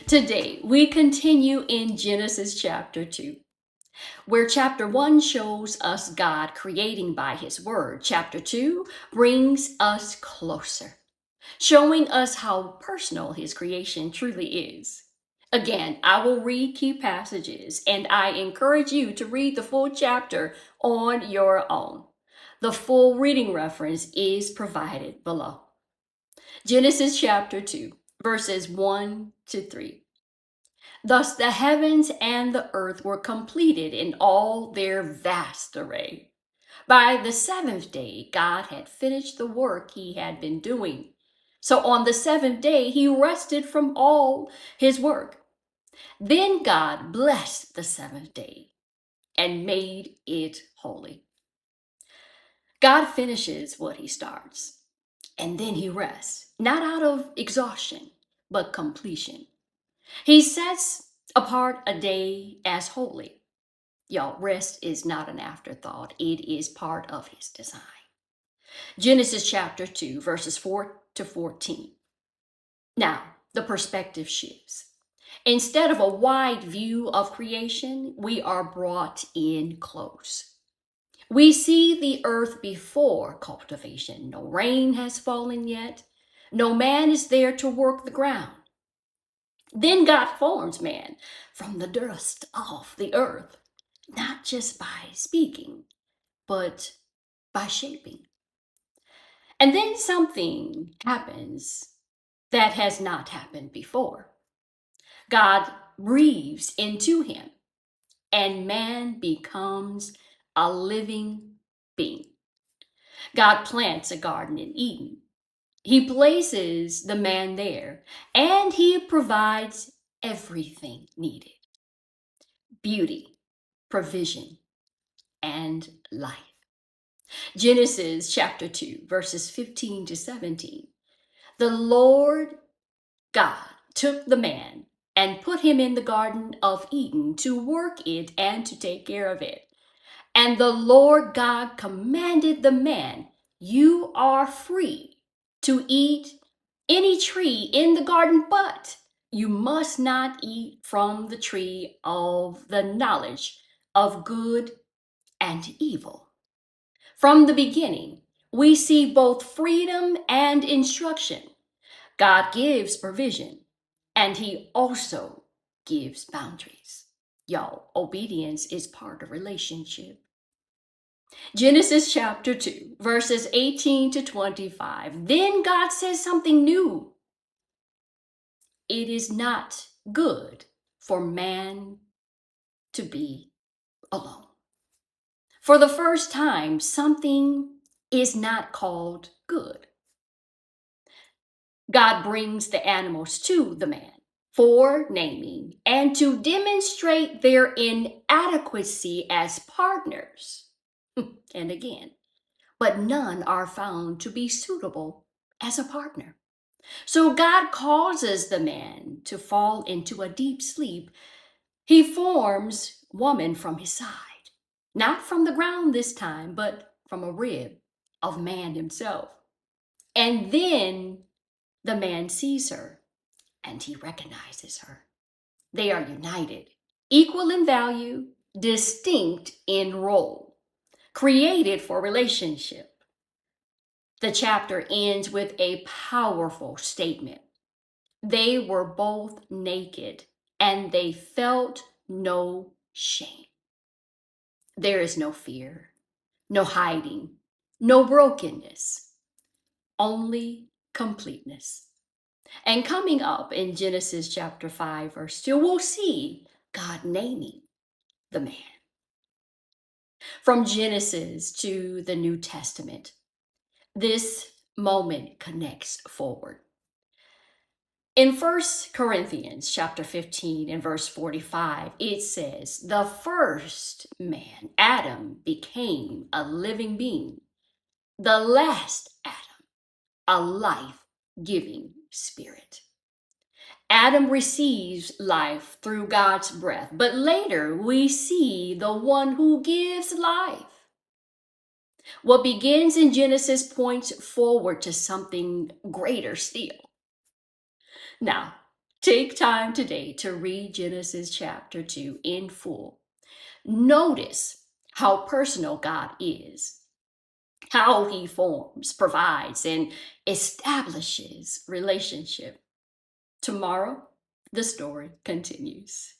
Today, we continue in Genesis chapter 2, where chapter 1 shows us God creating by his word. Chapter 2 brings us closer, showing us how personal his creation truly is. Again, I will read key passages, and I encourage you to read the full chapter on your own. The full reading reference is provided below. Genesis chapter 2, verses 1 to 3. Thus the heavens and the earth were completed in all their vast array. By the seventh day, God had finished the work he had been doing. So on the seventh day, he rested from all his work. Then God blessed the seventh day and made it holy. God finishes what he starts, and then he rests, not out of exhaustion, but completion. He sets apart a day as holy. Y'all, rest is not an afterthought. It is part of his design. Genesis chapter 2, verses 4 to 14. Now, the perspective shifts. Instead of a wide view of creation, we are brought in close. We see the earth before cultivation. No rain has fallen yet. No man is there to work the ground. Then God forms man from the dust of the earth, not just by speaking, but by shaping. And then something happens that has not happened before. God breathes into him, and man becomes a living being. God plants a garden in Eden. He places the man there, and he provides everything needed: beauty, provision, and life. Genesis chapter 2, verses 15 to 17. The Lord God took the man and put him in the Garden of Eden to work it and to take care of it. And the Lord God commanded the man, "You are free to eat any tree in the garden, but you must not eat from the tree of the knowledge of good and evil." From the beginning, we see both freedom and instruction. God gives provision, and he also gives boundaries. Y'all, obedience is part of relationship. Genesis chapter 2, verses 18 to 25. Then God says something new. It is not good for man to be alone. For the first time, something is not called good. God brings the animals to the man for naming and to demonstrate their inadequacy as partners. And again, but none are found to be suitable as a partner. So God causes the man to fall into a deep sleep. He forms woman from his side, not from the ground this time, but from a rib of man himself. And then the man sees her and he recognizes her. They are united, equal in value, distinct in role, created for relationship. The chapter ends with a powerful statement. They were both naked and they felt no shame. There is no fear, no hiding, no brokenness, only completeness. And coming up in Genesis chapter 5, verse 2, we'll see God naming the man. From Genesis to the New Testament, this moment connects forward. In 1 Corinthians chapter 15 and verse 45, it says, the first man, Adam, became a living being. The last Adam, a life-giving spirit. Adam receives life through God's breath, but later we see the one who gives life. What begins in Genesis points forward to something greater still. Now, Take time today to read Genesis chapter 2 in full. Notice how personal God is, how he forms, provides, and establishes relationship. Tomorrow, the story continues.